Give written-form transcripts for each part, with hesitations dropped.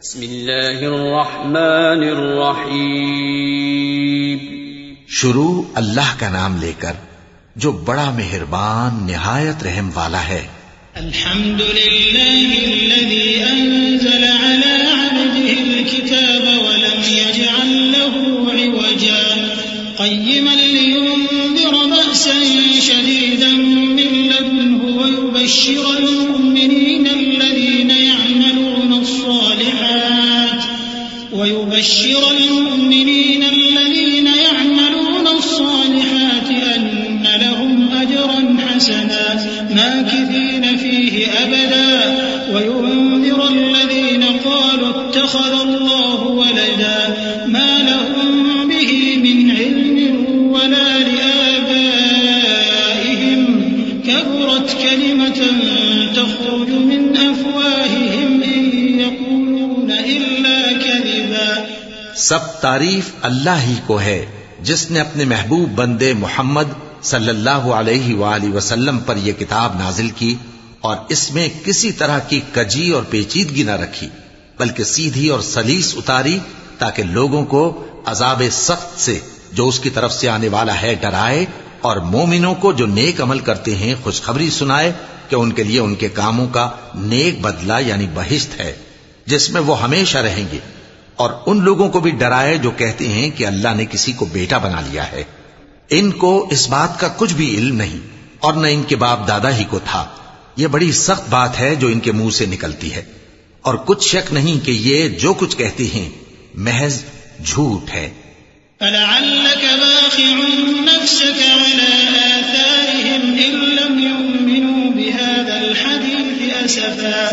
بسم اللہ الرحمن الرحیم. شروع اللہ کا نام لے کر جو بڑا مہربان نہایت رحم والا ہے. الحمد للہ الذي انزل على عبده الكتاب ولم يجعل له عوجا قيما لينذر بأسا شديدا من لدنه ويبشر المؤمنين الذين يعملون الصالحات أن لهم أجرا حسنا ماكثين فيه أبدا وينذر الذين قالوا اتخذ الله ولدا ما لهم به من علم ولا لآبائهم كبرت كلمة تخرج من أفواههم إن يقولون إلا كذبا. سب تعریف اللہ ہی کو ہے جس نے اپنے محبوب بندے محمد صلی اللہ علیہ وآلہ وسلم پر یہ کتاب نازل کی اور اس میں کسی طرح کی کجی اور پیچیدگی نہ رکھی بلکہ سیدھی اور سلیس اتاری تاکہ لوگوں کو عذاب سخت سے جو اس کی طرف سے آنے والا ہے ڈرائے اور مومنوں کو جو نیک عمل کرتے ہیں خوشخبری سنائے کہ ان کے لیے ان کے کاموں کا نیک بدلہ یعنی بہشت ہے جس میں وہ ہمیشہ رہیں گے، اور ان لوگوں کو بھی ڈرائے جو کہتے ہیں کہ اللہ نے کسی کو بیٹا بنا لیا ہے. ان کو اس بات کا کچھ بھی علم نہیں اور نہ ان کے باپ دادا ہی کو تھا. یہ بڑی سخت بات ہے جو ان کے منہ سے نکلتی ہے، اور کچھ شک نہیں کہ یہ جو کچھ کہتے ہیں محض جھوٹ ہے. فَلَعَلَّكَ بَاخِعٌ نَفْسَكَ عَلَى آثَارِهِمْ إِن لَّمْ يُؤْمِنُوا بِهَذَا الْحَدِيثِ أَسَفًا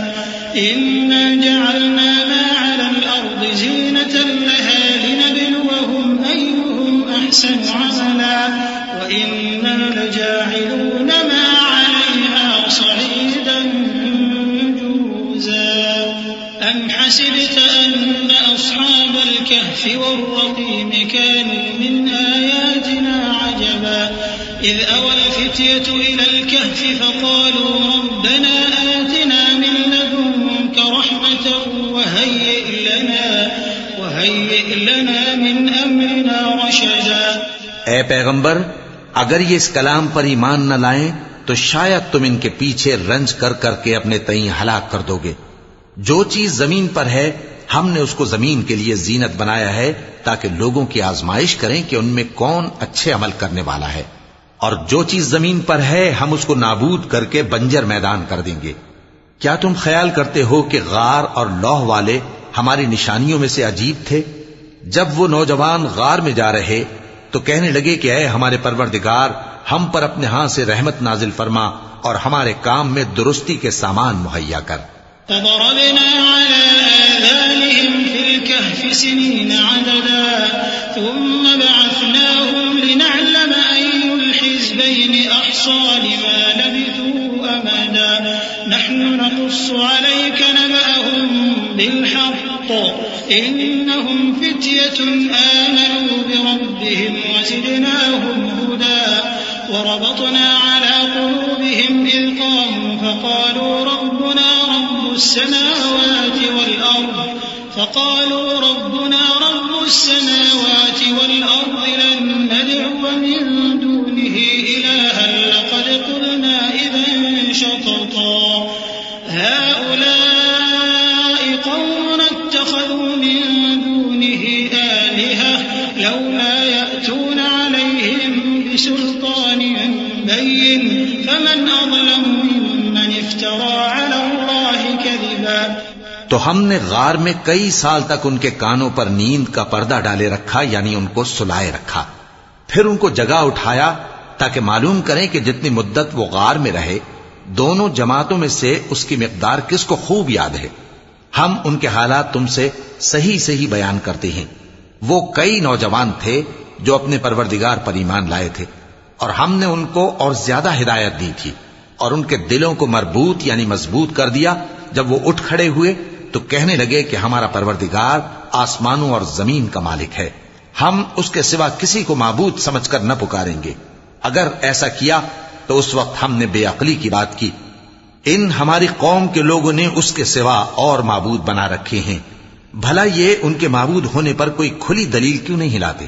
إِنَّا جَعَلْنَا مَا عَلَى الْأَرْضِ زِينَةً لَّهَا لِنَبْلُوَهُمْ أَيُّهُمْ أَحْسَنُ عَمَلًا وَإِنَّا لَجَاعِلُونَ مَا عَلَيْهَا صَعِيدًا جُرُزًا. أَمْ حَسِبْتَ أَنَّ أَصْحَابَ الْكَهْفِ وَالرَّقِيمِ كَانُوا مِنْ آيَاتِنَا عَجَبًا إِذْ أَوَى الْفِتْيَةُ إِلَى الْكَهْفِ فَقَالُوا رَبَّنَا آتِنَا مِن لَّدُنكَ رَحْمَةً وَهَيِّئْ لَنَا مِنْ أَمْرِنَا رَشَدًا. اے پیغمبر، اگر یہ اس کلام پر ایمان نہ لائیں تو شاید تم ان کے پیچھے رنج کر کر کے اپنے تئیں ہلاک کر دو گے. جو چیز زمین پر ہے ہم نے اس کو زمین کے لیے زینت بنایا ہے تاکہ لوگوں کی آزمائش کریں کہ ان میں کون اچھے عمل کرنے والا ہے، اور جو چیز زمین پر ہے ہم اس کو نابود کر کے بنجر میدان کر دیں گے. کیا تم خیال کرتے ہو کہ غار اور لوح والے ہماری نشانیوں میں سے عجیب تھے؟ جب وہ نوجوان غار میں جا رہے تو کہنے لگے کہ اے ہمارے پروردگار، ہم پر اپنے ہاں سے رحمت نازل فرما اور ہمارے کام میں درستی کے سامان مہیا کر. فضربنا على آذانهم في الكهف سنين عددا ثم بعثناهم لنعلم أي الحزبين أحصى لما لبثوا أمدا نحن نقص عليك نبأهم بالحق إنهم فتية آمنوا بربهم وزدناهم هدى وربطنا على قلوبهم إذ قاموا فقالوا ربنا رب السماوات والأرض لن ندعو من دونه إلها لقد قلنا إذا شططا هؤلاء قومنا اتخذوا من دونه آلهة لولا يأتون عليهم بسلطان بين فمن أظلم ممن افترى على الله كذبا. تو ہم نے غار میں کئی سال تک ان کے کانوں پر نیند کا پردہ ڈالے رکھا، یعنی ان کو سلائے رکھا. پھر ان کو جگا اٹھایا تاکہ معلوم کریں کہ جتنی مدت وہ غار میں رہے دونوں جماعتوں میں سے اس کی مقدار کس کو خوب یاد ہے. ہم ان کے حالات تم سے صحیح بیان کرتے ہیں. وہ کئی نوجوان تھے جو اپنے پروردگار پر ایمان لائے تھے، اور ہم نے ان کو اور زیادہ ہدایت دی تھی اور ان کے دلوں کو مربوط یعنی مضبوط کر دیا. جب وہ اٹھ کھڑے ہوئے تو کہنے لگے کہ ہمارا پروردگار آسمانوں اور زمین کا مالک ہے، ہم اس کے سوا کسی کو معبود سمجھ کر نہ پکاریں گے. اگر ایسا کیا تو اس وقت ہم نے بے عقلی کی بات کی. ان ہماری قوم کے لوگوں نے اس کے سوا اور معبود بنا رکھے ہیں بھلا یہ ان کے معبود ہونے پر کوئی کھلی دلیل کیوں نہیں لاتے؟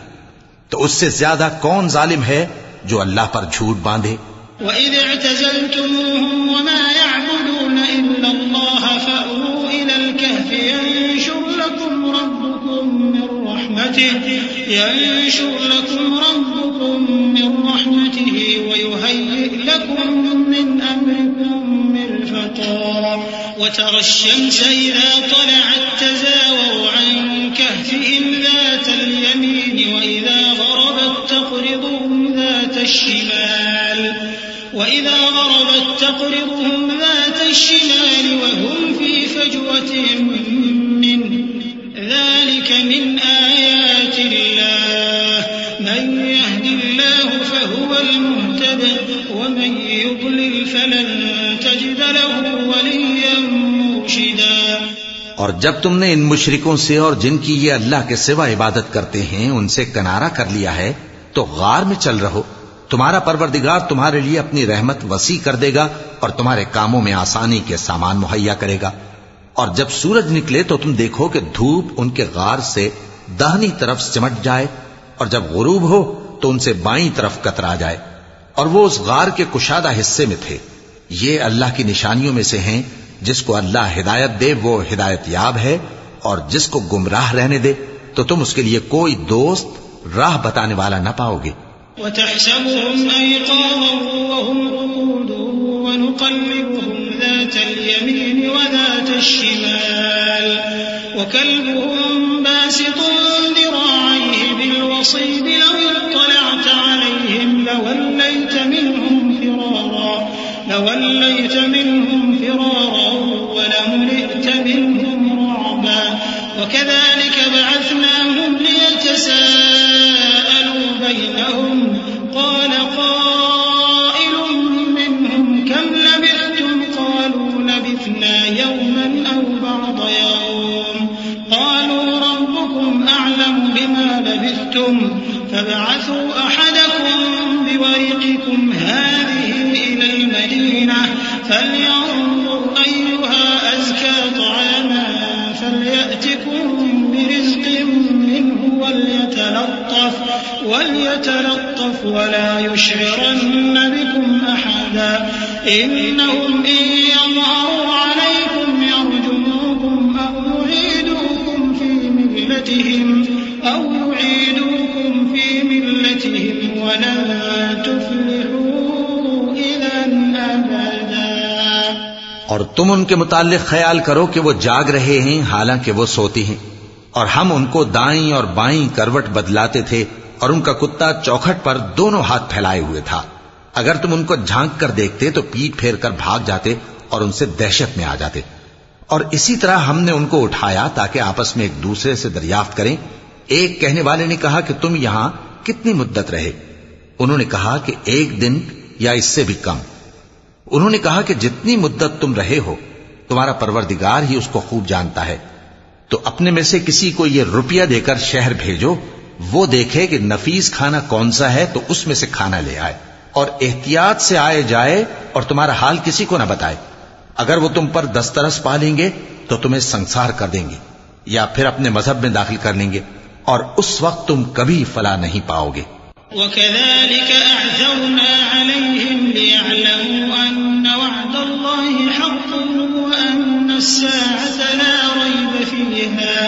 تو اس سے زیادہ کون ظالم ہے جو اللہ پر جھوٹ باندھے؟ وَإِذِ اعْتَزَلْتُمُوهُمْ وَمَا يَعْبُدُونَ إِلَّا اللَّهَ فَأْوُوا إِلَى الْكَهْفِ يَنشُرْ لَكُمْ رَبُّكُم مِّن رَّحْمَتِهِ وَيُهَيِّئْ لَكُم مِّنْ أَمْرِكُم مِّرْفَقًا وَتَرَى الشَّمْسَ إِذَا طَلَعَت تَّزَاوَرُ عَن كَهْفِهِمْ ذَاتَ الْيَمِينِ وَإِذَا غَرَبَت تَّقْرِضُهُمْ ذَاتَ الشِّمَالِ وَهُمْ فِي فَجْوَةٍ مِّنْهُ ذَلِكَ مِنْ آيَاتِ اللَّهِ مَن يَهْدِ اللَّهُ فَهُوَ الْمُهْتَدِ وَمَن يُضْلِلْ فَلَن تَجِدَ لَهُ وَلِيًّا مُّرْشِدًا۔ اور جب تم نے ان مشرکوں سے اور جن کی یہ اللہ کے سوا عبادت کرتے ہیں ان سے کنارہ کر لیا ہے تو غار میں چل رہو، تمہارا پروردگار تمہارے لیے اپنی رحمت وسیع کر دے گا اور تمہارے کاموں میں آسانی کے سامان مہیا کرے گا۔ اور جب سورج نکلے تو تم دیکھو کہ دھوپ ان کے غار سے داہنی طرف سمٹ جائے، اور جب غروب ہو تو ان سے بائیں طرف کترا جائے، اور وہ اس غار کے کشادہ حصے میں تھے۔ یہ اللہ کی نشانیوں میں سے ہیں، جس کو اللہ ہدایت دے وہ ہدایت یاب ہے، اور جس کو گمراہ رہنے دے تو تم اس کے لیے کوئی دوست راہ بتانے والا نہ پاؤ گے۔ وَتَحْسَبُهُمْ أَيْقَاظًا وَهُمْ رُقُودٌ وَنُقَلِّبُهُمْ ذَاتَ الْيَمِينِ وَذَاتَ الشِّمَالِ وَكَلْبُهُمْ بَاسِطٌ ذِرَاعَيْهِ بِالْوَصِيدِ لَوِ اطَّلَعْتَ عَلَيْهِمْ لَوَلَّيْتَ مِنْهُمْ فِرَارًا وَلَمُلِئْتَ مِنْهُمْ رُعْبًا وَكَذَلِكَ بَعَثْنَاهُمْ لِيَتَسَاءَلُوا بَيْنَهُمْ قَالَ قَائِلٌ مِّنْهُمْ كَمْ لَبِثْتُمْ قَالُوا لَبِثْنَا يَوْمًا أَوْ بَعْضَ يَوْمٍ قَالُوا رَبُّكُمْ أَعْلَمُ بِمَا لَبِثْتُمْ فَابْعَثُوا أَحَدَكُمْ بِوَرِقِكُمْ هَٰذِهِ إِلَى الْمَدِينَةِ فَلْيَنظُرْ أَيُّهَا أَزْكَىٰ طَعَامًا فَلْيَأْتِكُم بِرِزْقٍ مِّنْهُ وَلْيَتَلَطَّفْ وَلَا يُشْعِرَنَّ بِكُمْ أَحَدًا إِنَّهُمْ إِن يَظْهَرُوا عَلَيْكُمْ يَرْجُمُوكُمْ أَوْ يُعِيدُوكُمْ فِي مِلَّتِهِمْ وَلَن تُفْلِحُوا إِذًا أَبَدًا۔ اور تم ان کے متعلق خیال کرو کہ وہ جاگ رہے ہیں حالانکہ وہ سوتی ہیں، اور ہم ان کو دائیں اور بائیں کروٹ بدلاتے تھے، اور ان کا کتا چوکھٹ پر دونوں ہاتھ پھیلائے ہوئے تھا۔ اگر تم ان کو جھانک کر دیکھتے تو پیٹ پھیر کر بھاگ جاتے اور ان سے دہشت میں آ جاتے۔ اور اسی طرح ہم نے ان کو اٹھایا تاکہ آپس میں ایک دوسرے سے دریافت کریں۔ ایک کہنے والے نے کہا کہ تم یہاں کتنی مدت رہے؟ انہوں نے کہا کہ 1 دن یا اس سے بھی کم۔ انہوں نے کہا کہ جتنی مدت تم رہے ہو تمہارا پروردگار ہی اس کو خوب جانتا ہے، تو اپنے میں سے کسی کو یہ روپیہ دے کر شہر بھیجو، وہ دیکھے کہ نفیس کھانا کون سا ہے تو اس میں سے کھانا لے آئے، اور احتیاط سے آئے جائے اور تمہارا حال کسی کو نہ بتائے۔ اگر وہ تم پر دسترس پا لیں گے تو تمہیں سنسار کر دیں گے یا پھر اپنے مذہب میں داخل کر لیں گے، اور اس وقت تم کبھی فلاح نہیں پاؤ گے۔ وَكَذَلِكَ أَعْثَرْنَا عَلَيْهِمْ لِيَعْلَمُوا أَنَّ وَعْدَ اللَّهِ حَقٌّ وَأَنَّ السَّاعَةَ لَا رَيْبَ فِيهَا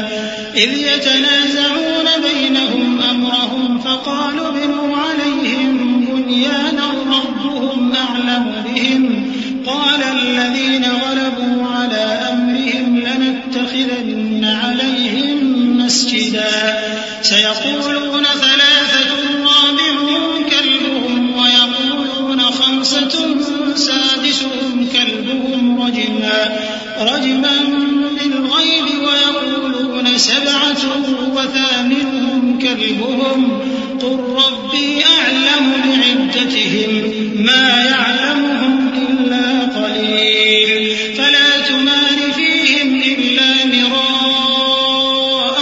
إِذْ يَتَنَازَعُونَ بَيْنَهُمْ أَمْرَهُمْ فَقَالُوا ابْنُوا عَلَيْهِمْ بُنْيَانًا رَّبُّهُمْ أَعْلَمُ بِهِمْ قَالَ الَّذِينَ غَلَبُوا عَلَىٰ أَمْرِهِمْ لَنَتَّخِذَنَّ عَلَيْهِمْ مَسْجِدًا سَيَقُولُونَ ثَلَاثَةٌ رَّابِعُهُمْ كَلْبُهُمْ وَيَقُولُونَ خَمْسَةٌ سَادِسُهُمْ كَلْبُهُمْ رَجْمًا بِالْغَيْبِ وَيَقُولُونَ 7 وَثَامِنُهُمْ كَلْبُهُمْ قُل رَّبِّي أَعْلَمُ بِعِدَّتِهِمْ مَا يَعْلَمُهُمْ إِلَّا قَلِيلٌ فَلَا تُمَارِ فِيهِمْ إِلَّا مِرَاءً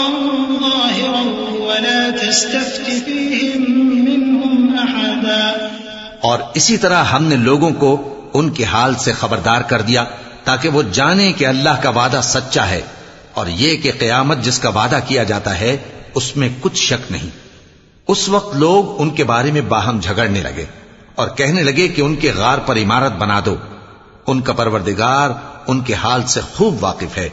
ظَاهِرًا وَلَا تَسْتَفْتِ فِيهِمْ مِنْهُمْ أَحَدًا۔ اور اسی طرح ہم نے لوگوں کو ان کے حال سے خبردار کر دیا تاکہ وہ جانیں کہ اللہ کا وعدہ سچا ہے، اور یہ کہ قیامت جس کا وعدہ کیا جاتا ہے اس میں کچھ شک نہیں۔ اس وقت لوگ ان کے بارے میں باہم جھگڑنے لگے اور کہنے لگے کہ ان کے غار پر عمارت بنا دو۔ ان کا پروردگار ان کے حال سے خوب واقف ہے۔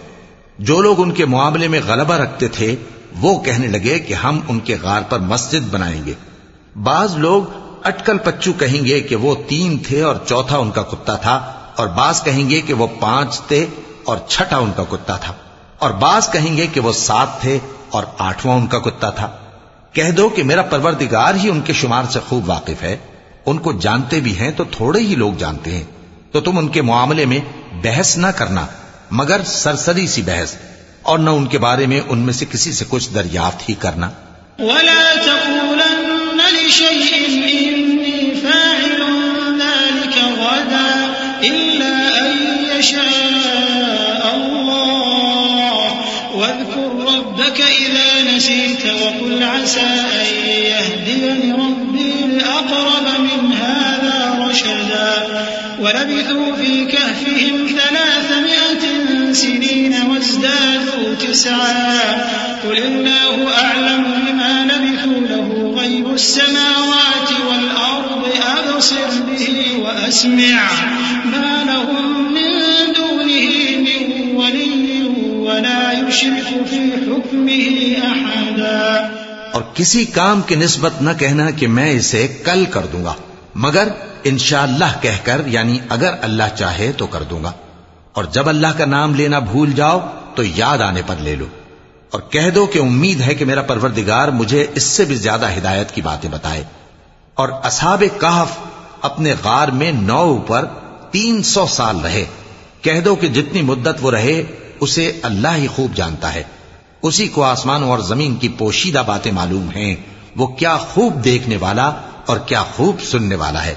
جو لوگ ان کے معاملے میں غلبہ رکھتے تھے وہ کہنے لگے کہ ہم ان کے غار پر مسجد بنائیں گے۔ بعض لوگ اٹکل پچو کہیں گے کہ وہ 3 تھے اور چوتھا ان کا کتا تھا، اور بعض کہیں گے کہ وہ 5 تھے اور چھٹا ان کا کتا تھا، اور بعض کہیں گے کہ وہ 7 تھے اور 8واں ان کا کتا تھا۔ کہہ دو کہ میرا پروردگار ہی ان کے شمار سے خوب واقف ہے۔ ان کو جانتے بھی ہیں تو تھوڑے ہی لوگ جانتے ہیں، تو تم ان کے معاملے میں بحث نہ کرنا مگر سرسری سی بحث، اور نہ ان کے بارے میں ان میں سے کسی سے کچھ دریافت ہی کرنا۔ ولا تقولن لشيء إني فاعل ذلك غدا إلا أن يشاء الله واذكر ربك إذا نسيت وقل عسى أن يهديني ربي لأقرب من هذا رشدا ولبثوا في كهفهم 300 سنين وازدادوا 9 قل الله أعلم بما لبثوا له غيب السماوات والأرض أبصر به وأسمع ما لهم من دونه من ولي ولا يشرك في حكمه أحدا۔ اور کسی کام کی نسبت نہ کہنا کہ میں اسے کل کر دوں گا مگر انشاءاللہ کہہ کر، یعنی اگر اللہ چاہے تو کر دوں گا، اور جب اللہ کا نام لینا بھول جاؤ تو یاد آنے پر لے لو، اور کہہ دو کہ امید ہے کہ میرا پروردگار مجھے اس سے بھی زیادہ ہدایت کی باتیں بتائے۔ اور اصحاب کہف اپنے غار میں 9 پر 300 سال رہے۔ کہہ دو کہ جتنی مدت وہ رہے اسے اللہ ہی خوب جانتا ہے، اسی کو آسمانوں اور زمین کی پوشیدہ باتیں معلوم ہیں، وہ کیا خوب دیکھنے والا اور کیا خوب سننے والا ہے۔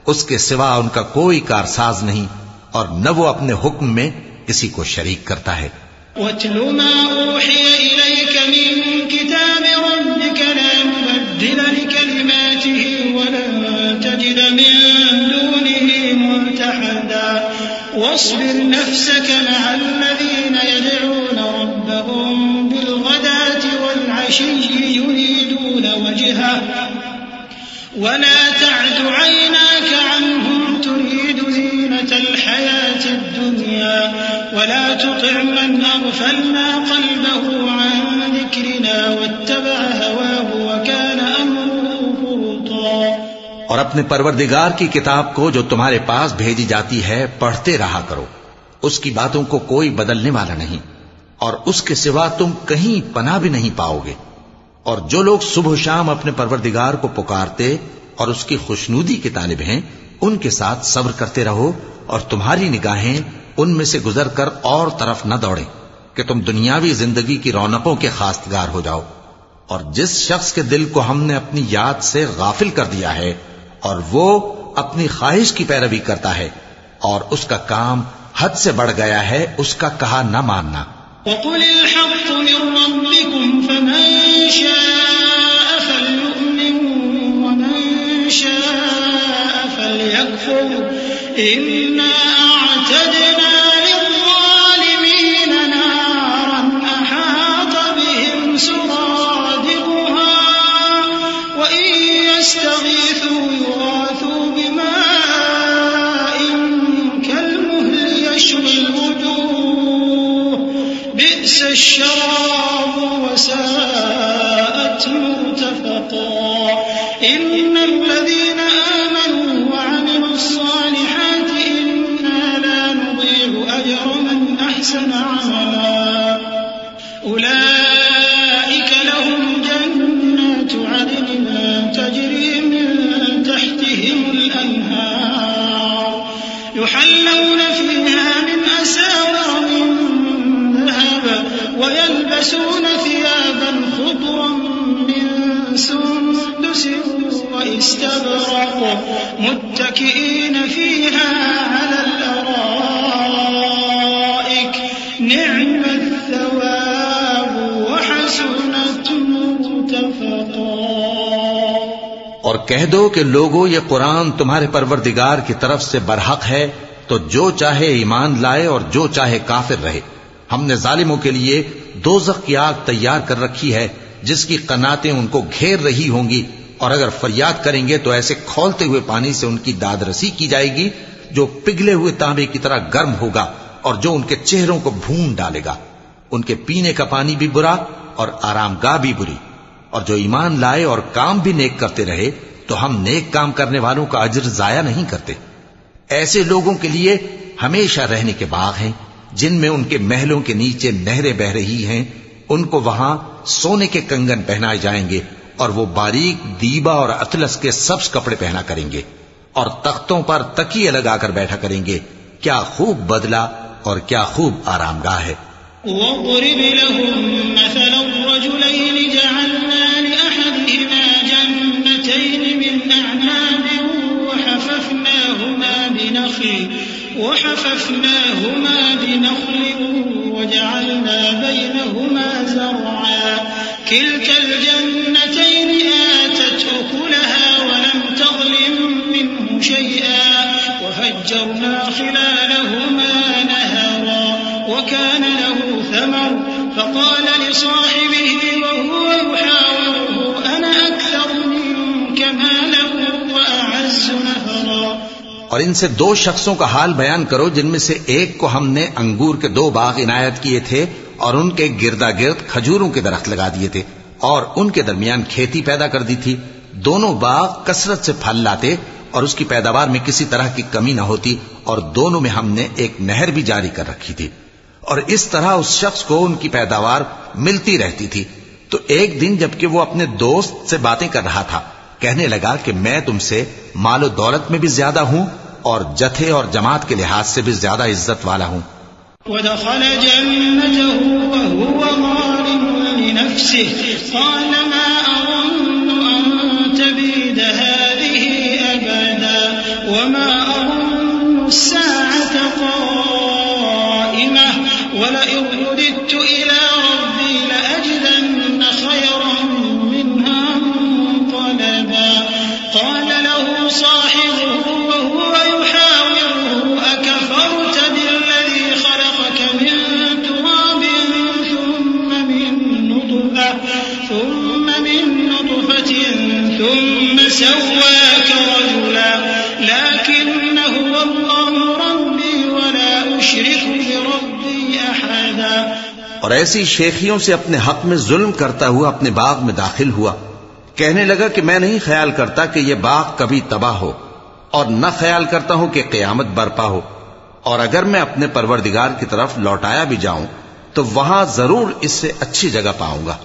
اس کے سوا ان کا کوئی کارساز نہیں، اور نہ وہ اپنے حکم میں کسی کو شریک کرتا ہے۔ وَاتْلُ مَا أُوحِيَ إِلَيْكَ مِن كِتَابِ رَبِّكَ لَا مُبَدِّلَ لِكَلِمَاتِهِ وَلَن تَجِدَ مِن دُونِهِ مُلْتَحَدًا وَاصْبِرْ نَفْسَكَ مَعَ الَّذِينَ يَدْعُونَ رَبَّهُم بِالْغَدَاةِ وَالْعَشِيِّ يُرِيدُونَ وَجْهَهُ وَلَا تَعْدُ عَيْنَاكَ عَنْهُمْ تُرِيدُ زِينَةَ الْحَيَاةِ الدُّنْيَا وَلَا تُطِعْ مَنْ أَغْفَلْنَا قَلْبَهُ عَنْ ذِكْرِنَا وَاتَّبَعَ هَوَاهُ وَكَانَ أَمْرُهُ فُرُطًا۔ اور اپنے پروردگار کی کتاب کو جو تمہارے پاس بھیجی جاتی ہے پڑھتے رہا کرو، اس کی باتوں کو کوئی بدلنے والا نہیں، اور اس کے سوا تم کہیں پناہ بھی نہیں پاؤ گے۔ اور جو لوگ صبح و شام اپنے پروردگار کو پکارتے اور اس کی خوشنودی کے طالب ہیں ان کے ساتھ صبر کرتے رہو، اور تمہاری نگاہیں ان میں سے گزر کر اور طرف نہ دوڑیں کہ تم دنیاوی زندگی کی رونقوں کے خواستگار ہو جاؤ۔ اور جس شخص کے دل کو ہم نے اپنی یاد سے غافل کر دیا ہے اور وہ اپنی خواہش کی پیروی کرتا ہے اور اس کا کام حد سے بڑھ گیا ہے، اس کا کہا نہ ماننا۔ وَقُلِ الْحَقُّ مِن رَّبِّكُمْ فَمَن شَاءَ فَلْيُؤْمِن وَمَن شَاءَ فَلْيَكْفُرْ إِنَّا أَعْتَدْنَا لِلظَّالِمِينَ نَارًا أَحَاطَ بِهِمْ سُرَادِقُهَا وَإِن يَسْتَغِيثُوا يُغَاثُوا بِمَاءٍ كَالْمُهْلِ يَشْوِي الْوُجُوهَ بئس الشراب وساءت مرتفقا إن الذين آمنوا وعملوا الصالحات إنا لا نضيع أجر من أحسن عملا أولئك لهم جنات عدن تجري من تحتهم الأنهار يحلون فيها من أساور من ويلبسون ثيابا خضرا من سندس واستبرق متكئين فيها على الأرائك نعم الثواب وحسنت مرتفقا۔ اور کہہ دو کہ لوگو یہ قرآن تمہارے پروردگار کی طرف سے برحق ہے، تو جو چاہے ایمان لائے اور جو چاہے کافر رہے، ہم نے ظالموں کے لیے دوزخ کی آگ تیار کر رکھی ہے جس کی قناتیں ان کو گھیر رہی ہوں گی، اور اگر فریاد کریں گے تو ایسے کھولتے ہوئے پانی سے ان کی داد رسی کی جائے گی جو پگھلے ہوئے تانبے کی طرح گرم ہوگا اور جو ان کے چہروں کو بھون ڈالے گا۔ ان کے پینے کا پانی بھی برا اور آرام گاہ بھی بری۔ اور جو ایمان لائے اور کام بھی نیک کرتے رہے تو ہم نیک کام کرنے والوں کا اجر ضائع نہیں کرتے۔ ایسے لوگوں کے لیے ہمیشہ رہنے کے باغ ہیں جن میں ان کے محلوں کے نیچے نہریں بہ رہی ہیں، ان کو وہاں سونے کے کنگن پہنائے جائیں گے اور وہ باریک دیبا اور اطلس کے سبز کپڑے پہنا کریں گے اور تختوں پر تکیے لگا کر بیٹھا کریں گے۔ کیا خوب بدلہ اور کیا خوب آرام گاہ ہے۔ وَاضْرِبْ لَهُم مَّثَلَ الرَّجُلَيْنِ جَعَلْنَا لِأَحَدِهِمَا جَنَّتَيْنِ مِنْ أَعْنَابٍ وَحَفَفْنَاهُمَا بِنَخْلٍ وَجَعَلْنَا بَيْنَهُمَا زَرْعًا كِلْتَا الْجَنَّتَيْنِ آتَتْ أُكُلَهَا وَلَمْ تَظْلِم مِّنْهُ شَيْئًا وَفَجَّرْنَا خِلَالَهُمَا نَهَرًا وَكَانَ لَهُ ثَمَرٌ فَقَالَ لِصَاحِبِهِ وَهُوَ يُحَاوِرُهُ أَنَا أَكْثَرُ مِنكَ مَالًا وَأَعَزُّ نَفَرًا۔ اور ان سے دو شخصوں کا حال بیان کرو جن میں سے ایک کو ہم نے انگور کے 2 باغ عنایت کیے تھے اور ان کے گردا گرد کھجوروں کے درخت لگا دیے تھے اور ان کے درمیان کھیتی پیدا کر دی تھی۔ دونوں باغ کثرت سے پھل لاتے اور اس کی پیداوار میں کسی طرح کی کمی نہ ہوتی، اور دونوں میں ہم نے ایک نہر بھی جاری کر رکھی تھی، اور اس طرح اس شخص کو ان کی پیداوار ملتی رہتی تھی۔ تو ایک دن جبکہ وہ اپنے دوست سے باتیں کر رہا تھا، کہنے لگا کہ میں تم سے مال و دولت میں بھی زیادہ ہوں اور جتھے اور جماعت کے لحاظ سے بھی زیادہ عزت والا ہوں۔ وَدَخَلَ جَنَّتَهُ وَهُوَ ظَالِمٌ لِنَفْسِهِ قَالَ مَا أَظُنُّ أَن تَبِيدَ هَٰذِهِ أَبَدًا وَمَا أَظُنُّ السَّاعَةَ قَائِمَةً وَلَئِن رُّدِدتُّ إِلَىٰ رَبِّي لَأَجِدَنَّ خَيْرًا مِّنْهَا مُنقَلَبًا قَالَ لَهُ صَاحِبُهُ وَهُوَ يُحَاوِرُهُ أَكَفَرْتَ بِالَّذِي خَلَقَكَ مِن تُرَابٍ ثُمَّ مِن نُّطْفَةٍ ثُمَّ سَوَّاكَ رَجُلًا لَّكِنَّ هُوَ اللَّهُ رَبِّي وَلَا أُشْرِكُ بِرَبِّي أَحَدًا۔ اور ایسی شیخیوں سے اپنے حق میں ظلم کرتا ہوا اپنے باغ میں داخل ہوا، کہنے لگا کہ میں نہیں خیال کرتا کہ یہ باغ کبھی تباہ ہو، اور نہ خیال کرتا ہوں کہ قیامت برپا ہو، اور اگر میں اپنے پروردگار کی طرف لوٹایا بھی جاؤں تو وہاں ضرور اس سے اچھی جگہ پاؤں گا۔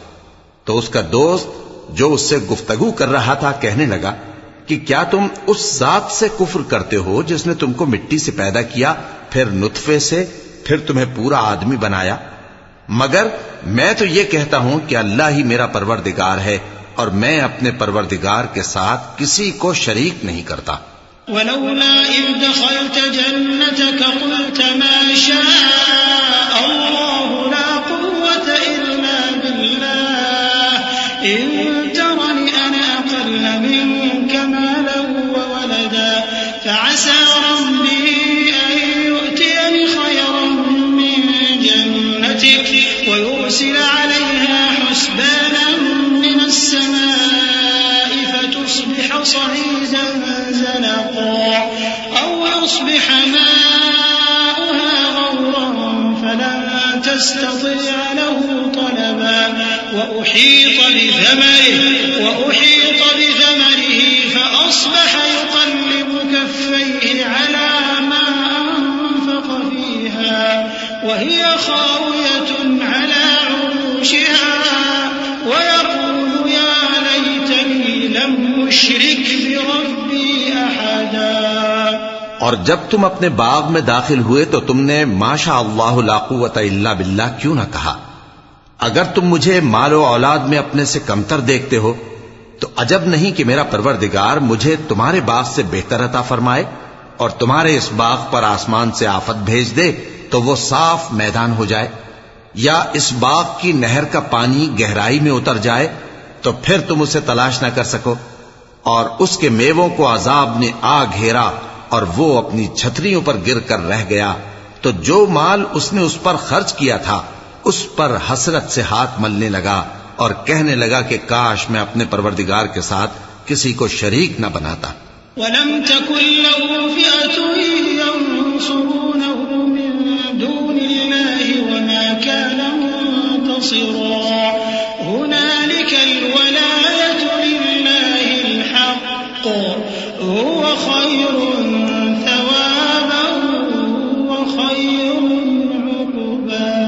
تو اس کا دوست جو اس سے گفتگو کر رہا تھا کہنے لگا کہ کیا تم اس ذات سے کفر کرتے ہو جس نے تم کو مٹی سے پیدا کیا، پھر نطفے سے، پھر تمہیں پورا آدمی بنایا؟ مگر میں تو یہ کہتا ہوں کہ اللہ ہی میرا پروردگار ہے، اور میں اپنے پروردگار کے ساتھ کسی کو شریک نہیں کرتا۔ وَلَوْلَا إِذْ دَخَلْتَ جَنَّتَكَ قُلْتَ مَا شَاءَ اللَّهُ لَا قُوَّةَ إِلَّا بِاللَّهِ إِن تَرَنِ أَنَا أَقَلَّ مِنكَ مَالًا وَوَلَدًا فَعَسَىٰ رَبِّي أَن يُؤْتِيَنِ خَيْرًا مِّن جَنَّتِكَ وَيُرْسِلَ عَلَيْهَا حُسْبَانًا مِّنَ السَّمَاءِ فَتُصْبِحَ صَعِيدًا زَلَقًا أَوْ يُصْبِحَ مَاؤُهَا غَوْرًا فَلَن تَسْتَطِيعَ لَهُ طَلَبًا وَأُحِيطَ بِثَمَرِهِ فَأَصْبَحَ يُقَلِّبُ كَفَّيْهِ عَلَىٰ مَا أَنفَقَ فِيهَا وَهِيَ خَاوِيَةٌ عَلَىٰ عُرُوشِهَا وَيَقُولُ يَا لَيْتَنِي لَمْ أُشْرِكْ بِرَبِّي أَحَدًا۔ اور جب تم اپنے باغ میں داخل ہوئے تو تم نے ما شاء اللہ لا قوت الا باللہ کیوں نہ کہا؟ اگر تم مجھے مال و اولاد میں اپنے سے کمتر دیکھتے ہو تو عجب نہیں کہ میرا پروردگار مجھے تمہارے باغ سے بہتر عطا فرمائے اور تمہارے اس باغ پر آسمان سے آفت بھیج دے تو وہ صاف میدان ہو جائے، یا اس باغ کی نہر کا پانی گہرائی میں اتر جائے تو پھر تم اسے تلاش نہ کر سکو، اور اس کے میووں کو عذاب نے آ گھیرا اور وہ اپنی چھتریوں پر گر کر رہ گیا، تو تو جو مال اس نے اس پر خرچ کیا تھا اس پر حسرت سے ہاتھ ملنے لگا اور کہنے لگا کہ کاش میں اپنے پروردگار کے ساتھ کسی کو شریک نہ بناتا. وَلَمْ تَكُنْ لَهُ فِئَةٌ يَنْصُرُونَهُ مِنْ دُونِ اللَّهِ وَمَا كَانَ مُنْتَصِرًا. هُنَالِكَ الْوَلَايَةُ لِلَّهِ الْحَقِّ هُوَ خَيْرٌ ثَوَابًا وَخَيْرٌ عُقْبًا.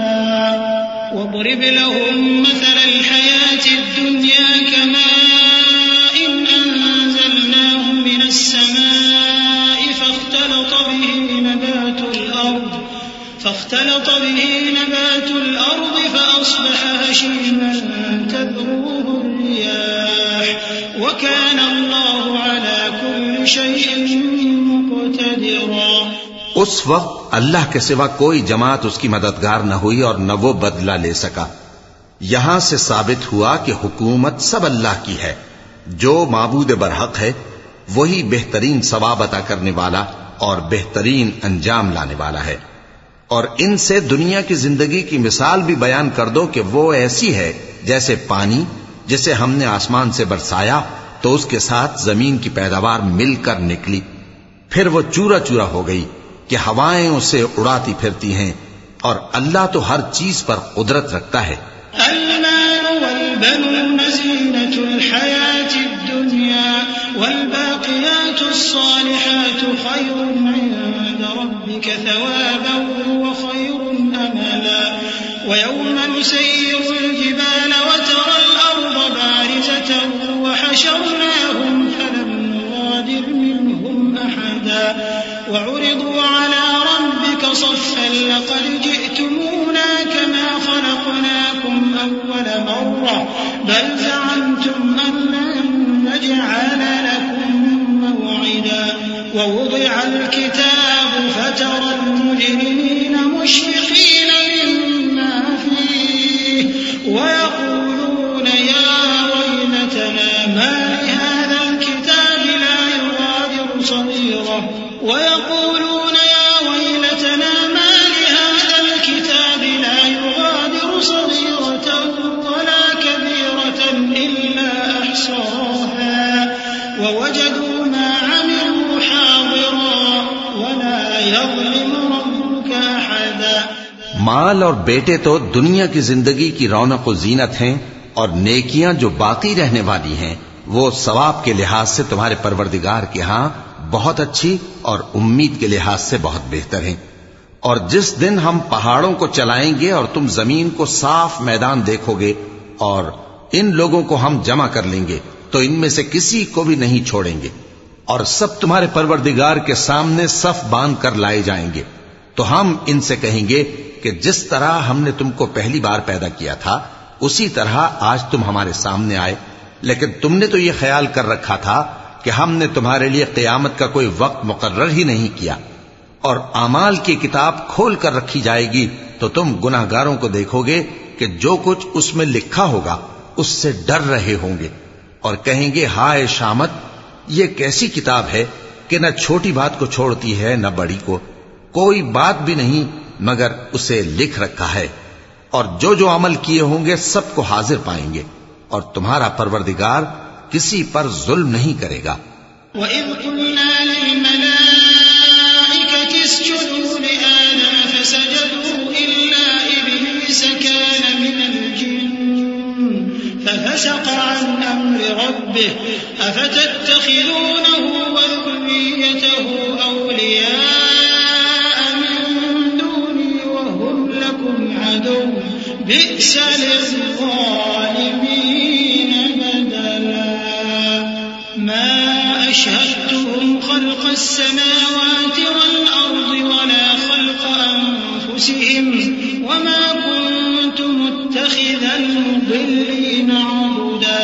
وَاضْرِبْ لَهُم مَّثَلَ الْحَيَاةِ الدُّنْيَا كَمَاءٍ أَنزَلْنَاهُ مِنَ السَّمَاءِ فاختلط به نبات الأرض فأصبح هشيما تذروه الرياح وكان الله على كل شيء مقتدرا. اس وقت اللہ کے سوا کوئی جماعت اس کی مددگار نہ ہوئی اور نہ وہ بدلہ لے سکا. یہاں سے ثابت ہوا کہ حکومت سب اللہ کی ہے. جو معبود برحق ہے وہی بہترین ثواب عطا کرنے والا اور بہترین انجام لانے والا ہے. اور ان سے دنیا کی زندگی کی مثال بھی بیان کر دو کہ وہ ایسی ہے جیسے پانی جسے ہم نے آسمان سے برسایا تو اس کے ساتھ زمین کی پیداوار مل کر نکلی، پھر وہ چورا چورا ہو گئی کہ ہوائیں اسے اڑاتی پھرتی ہیں، اور اللہ تو ہر چیز پر قدرت رکھتا ہے. المال والبنون زينة الحياة الدنيا والباقيات الصالحات خير عند ربك ثوابا وخير أملا. ويوم نسير الجبال وترى الأرض بارزة وحشرناهم فلم نغادر منهم أحدا وعرضوا على ربك صفا لقد جئتمونا كما خلقناكم أول مرة بل زعمتم أن لن نجعل لكم موعدا. ووضع الكتاب فترى المجرمين مشفقين مما فيه ويقولون يا ويلتنا ما لهذا الكتاب لا يغادر صغيرة ويقولون يا ويلتنا ما لهذا الكتاب لا يغادر صغيرة ولا كبيرة إلا أحصاها ووجدوا ما عملوا حاضرا ولا يظلم ربك أحدا. مال اور بیٹے تو دنیا کی زندگی کی رونق و زینت ہیں، اور نیکیاں جو باقی رہنے والی ہیں وہ ثواب کے لحاظ سے تمہارے پروردگار کے ہاں بہت اچھی اور امید کے لحاظ سے بہت بہتر ہیں. اور جس دن ہم پہاڑوں کو چلائیں گے اور تم زمین کو صاف میدان دیکھو گے اور ان لوگوں کو ہم جمع کر لیں گے تو ان میں سے کسی کو بھی نہیں چھوڑیں گے، اور سب تمہارے پروردگار کے سامنے صف باندھ کر لائے جائیں گے. تو ہم ان سے کہیں گے کہ جس طرح ہم نے تم کو پہلی بار پیدا کیا تھا اسی طرح آج تم ہمارے سامنے آئے، لیکن تم نے تو یہ خیال کر رکھا تھا کہ ہم نے تمہارے لیے قیامت کا کوئی وقت مقرر ہی نہیں کیا. اور اعمال کی کتاب کھول کر رکھی جائے گی تو تم گناہگاروں کو دیکھو گے کہ جو کچھ اس میں لکھا ہوگا اس سے ڈر رہے ہوں گے اور کہیں گے ہائے شامت، یہ کیسی کتاب ہے کہ نہ چھوٹی بات کو چھوڑتی ہے نہ بڑی کو، کوئی بات بھی نہیں مگر اسے لکھ رکھا ہے. اور جو جو عمل کیے ہوں گے سب کو حاضر پائیں گے، اور تمہارا پروردگار کسی پر ظلم نہیں کرے گا. وَإِذْ قُلْنَا لِلْمَلَائِكَةِ اسْجُدُوا لِآدَمَ فَسَجَدُوا إِلَّا إِبْلِيسَ كَانَ مِنَ الْجِنِّ فَفَسَقَ عَنْ أَمْرِ رَبِّهِ أَفَتَتَّخِذُونَهُ وَذُرِّيَّتَهُ أَوْلِيَاءَ مِن دُونِي وَهُمْ لَكُمْ عَدُوٌّ بِئْسَ لِلظَّالِمِينَ بَدَلًا. مَا أَشْهَدتُّهُمْ خَلْقَ السَّمَاوَاتِ وَالْأَرْضِ وَلَا خَلْقَ أَنفُسِهِمْ وَمَا كُنتُ مُتَّخِذَ الْمُضِلِّينَ عَضُدًا.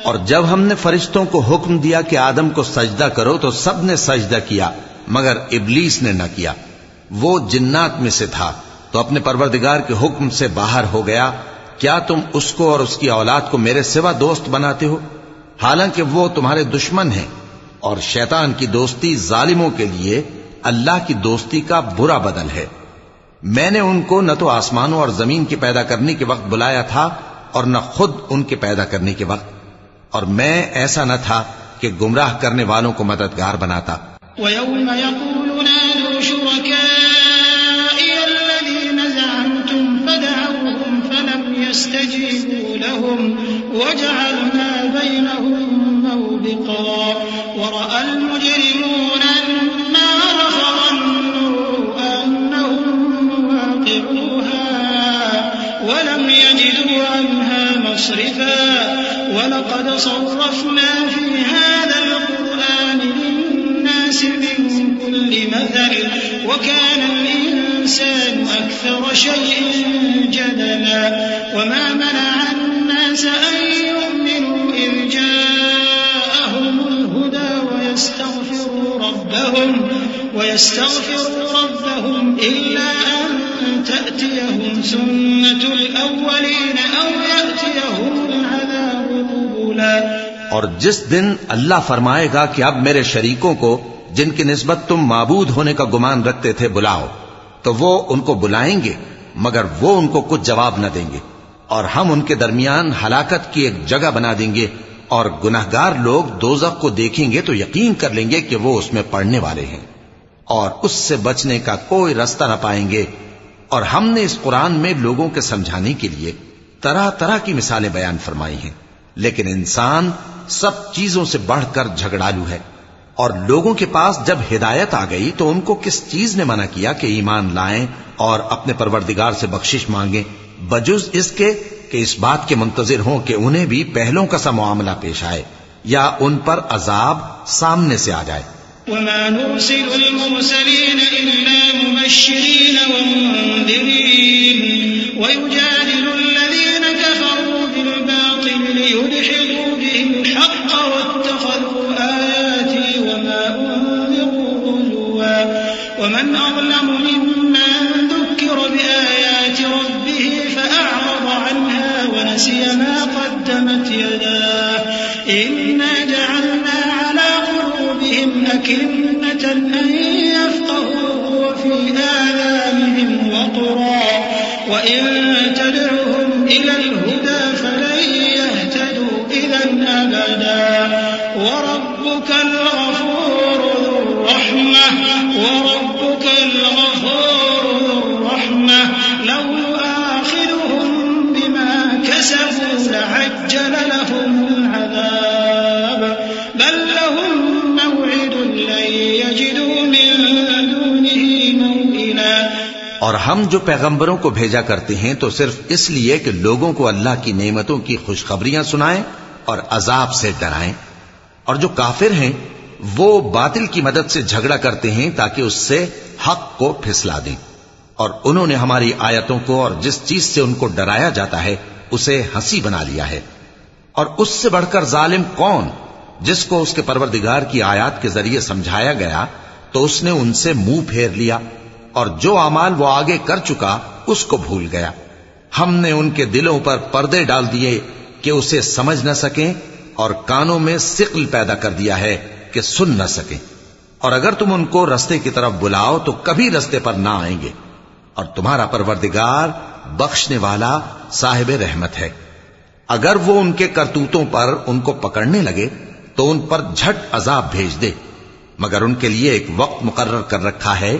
اور جب ہم نے فرشتوں کو حکم دیا کہ آدم کو سجدہ کرو تو سب نے سجدہ کیا مگر ابلیس نے نہ کیا. وہ جنات میں سے تھا تو اپنے پروردگار کے حکم سے باہر ہو گیا. کیا تم اس کو اور اس کی اولاد کو میرے سوا دوست بناتے ہو، حالانکہ وہ تمہارے دشمن ہیں، اور شیطان کی دوستی ظالموں کے لیے اللہ کی دوستی کا برا بدل ہے. میں نے ان کو نہ تو آسمانوں اور زمین کے پیدا کرنے کے وقت بلایا تھا اور نہ خود ان کے پیدا کرنے کے وقت، اور میں ایسا نہ تھا کہ گمراہ کرنے والوں کو مددگار بناتا۔ وَيَوْمَ يَقُولُ نَادُوا شُرَكَائِيَ الَّذِينَ زَعَمْتُمْ فَدَعَوْهُمْ فَلَمْ يَسْتَجِيبُوا لَهُمْ وَجَعَلْنَا بَيْنَهُمْ مَوْبِقًا وَرَأَى الْمُجْرِمُونَ النَّارَ فَظَنُّوا أَنَّهُمْ مُوَاقِعُوهَا وَلَمْ يَجِدُوا عَنْهَا مَصْرِفًا وَلَقَدْ صَرَّفْنَا فِي هَذَا الْقُرْآنِ لِلنَّاسِ مِنْ كُلِّ مَثَلٍ وَكَانَ الْإِنسَانُ أَكْثَرَ شَيْءٍ جَدَلًا وَمَا مَنَعَ النَّاسَ أَنْ يُؤْمِنُوا إِذْ جَاءَهُمُ الْهُدَى وَيَسْتَغْفِرُوا رَبَّهُمْ إِلَّا أَنْ تَأْتِيَهُمْ سُنَّةُ الْأَوَّلِينَ أَوْ يَأْتِيَهُمُ الْعَذَابُ قُبُلًا۔ اور جس دن اللہ فرمائے گا کہ اب میرے شریکوں کو جن کی نسبت تم معبود ہونے کا گمان رکھتے تھے بلاؤ، تو وہ ان کو بلائیں گے مگر وہ ان کو کچھ جواب نہ دیں گے، اور ہم ان کے درمیان ہلاکت کی ایک جگہ بنا دیں گے، اور گناہگار لوگ دوزخ کو دیکھیں گے تو یقین کر لیں گے کہ وہ اس میں پڑنے والے ہیں، اور اس سے بچنے کا کوئی رستہ نہ پائیں گے۔ اور ہم نے اس قرآن میں لوگوں کے سمجھانے کے لیے طرح طرح کی مثالیں بیان فرمائی ہیں، لیکن انسان سب چیزوں سے بڑھ کر جھگڑالو ہے، اور لوگوں کے پاس جب ہدایت آ گئی تو ان کو کس چیز نے منع کیا کہ ایمان لائیں اور اپنے پروردگار سے بخشش مانگیں، بجز اس کے کہ اس بات کے منتظر ہوں کہ انہیں بھی پہلوں کا سا معاملہ پیش آئے یا ان پر عذاب سامنے سے آ جائے۔ وَمَا نُرْسِلُ الْمُرْسَلِينَ إِلَّا مُبَشِّرِينَ وَمُنذِرِينَ وَيُجَادِلُ الَّذِينَ كَفَرُوا بِالْبَاطِلِ لِيُدْحِضُوا بِهِ الْحَقَّ وَاتَّخَذُوا آيَاتِي وَمَا أُنذِرُوا هُزُوًا وَمَنْ أَظْلَمُ مِمَّنْ ذُكِّرَ بِآيَاتِ رَبِّهِ فَأَعْرَضَ عَنْهَا وَنَسِيَ مَا قَدَّمَتْ يَدَاهُ إِنَّا جَعَلْنَا عَلَى قُلُوبِهِمْ أَكِنَّةً أَن يَفْقَهُوهُ وَفِي آذَانِهِمْ وَقْرًا وَإِن تَدْعُهُمْ إِلَى الْهُدَى فَلَن يَهْتَدُوا إِذًا أَبَدًا وَرَبُّكَ الْغَفُورُ ذُو الرَّحْمَةِ لَوْ يُؤَاخِذُهُم بِمَا كَسَبُوا لَعَجَّلَ لَهُمُ الْعَذَابَ بَل لَّهُم مَّوْعِدٌ لَّن يَجِدُوا مِن دُونِهِ مَوْئِلًا۔ اور ہم جو پیغمبروں کو بھیجا کرتے ہیں تو صرف اس لیے کہ لوگوں کو اللہ کی نعمتوں کی خوشخبریاں سنائیں اور عذاب سے ڈرائیں، اور جو کافر ہیں وہ باطل کی مدد سے جھگڑا کرتے ہیں تاکہ اس سے حق کو پھسلا دیں، اور انہوں نے ہماری آیتوں کو اور جس چیز سے ان کو ڈرایا جاتا ہے اسے ہنسی بنا لیا ہے۔ اور اس سے بڑھ کر ظالم کون جس کو اس کے پروردگار کی آیات کے ذریعے سمجھایا گیا تو اس نے ان سے منہ پھیر لیا، اور جو اعمال وہ آگے کر چکا اس کو بھول گیا۔ ہم نے ان کے دلوں پر پردے ڈال دیے کہ اسے سمجھ نہ سکیں، اور کانوں میں ثقل پیدا کر دیا ہے کہ سن نہ سکیں، اور اگر تم ان کو رستے کی طرف بلاؤ تو کبھی رستے پر نہ آئیں گے، اور تمہارا پروردگار بخشنے والا صاحب رحمت ہے۔ اگر وہ ان کے کرتوتوں پر ان کو پکڑنے لگے تو ان پر جھٹ عذاب بھیج دے، مگر ان کے لیے ایک وقت مقرر کر رکھا ہے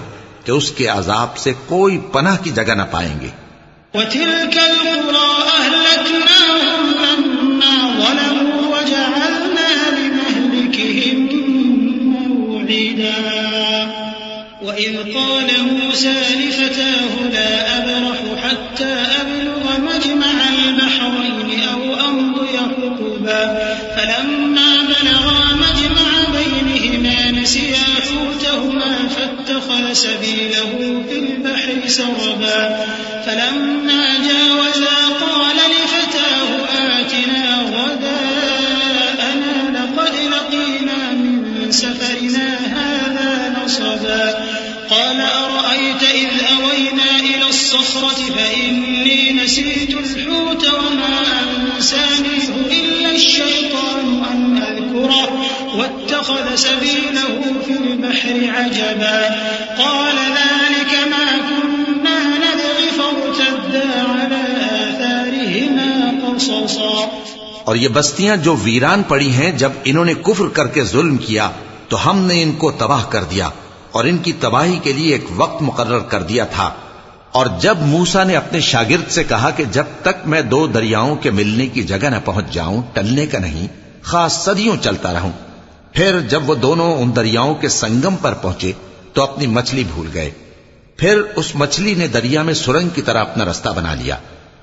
کہ اس کے عذاب سے کوئی پناہ کی جگہ نہ پائیں گے۔ وَتِلْكَ الْقُرَىٰ أَهْلَكْنَاهُمْ لَمَّا ظَلَمُوا وَجَعَلْنَا لِمَهْلِكِهِم مَّوْعِدًا وَإِذْ قَالَ مُوسَىٰ لِفَتَاهُ لَا أَبْرَحُ حَتَّىٰ أَبْلُغَ مَجْمَعَ الْبَحْرَيْنِ أَوْ أَمْضِيَ حُقُبًا فَلَمَّا بَلَغَا مَجْمَعَ بَيْنِهِمَا نَسِيَا حُوتَهُمَا فَاتَّخَذَ سَبِيلَهُ فِي الْبَحْرِ سَرَبًا فَلَمَّا جَاوَزَا قَالَ لِفَتَاهُ آتِنَا غَدَاءَنَا لَقَدْ لَقِينَا مِن سَفَرِنَا هَٰذَا نَصَبًا قَالَ أَرَأَيْتَ إِذْ أَوَيْنَا إِلَى الصَّخْرَةِ فَإِنِّي نَسِيتُ الْحُوتَ وَمَا أَنسَانِيهُ إِلَّا الشَّيْطَانُ أَنْ أَذْكُرَهُ وَاتَّخَذَ سَبِيلَهُ فِي الْبَحْرِ عَجَبًا قَالَ ذَلِكَ مَا كُنَّا خالصا اور یہ بستیاں جو ویران پڑی ہیں، جب انہوں نے کفر کر کے ظلم کیا تو ہم نے ان کو تباہ کر دیا اور ان کی تباہی کے لیے ایک وقت مقرر کر دیا تھا۔ اور جب موسیٰ نے اپنے شاگرد سے کہا کہ جب تک میں دو دریاؤں کے ملنے کی جگہ نہ پہنچ جاؤں ٹلنے کا نہیں، خاص صدیوں چلتا رہوں، پھر جب وہ دونوں ان دریاؤں کے سنگم پر پہنچے تو اپنی مچھلی بھول گئے۔ پھر اس مچھلی نے دریا میں سرنگ کی طرح اپنا رستہ بنا لیا۔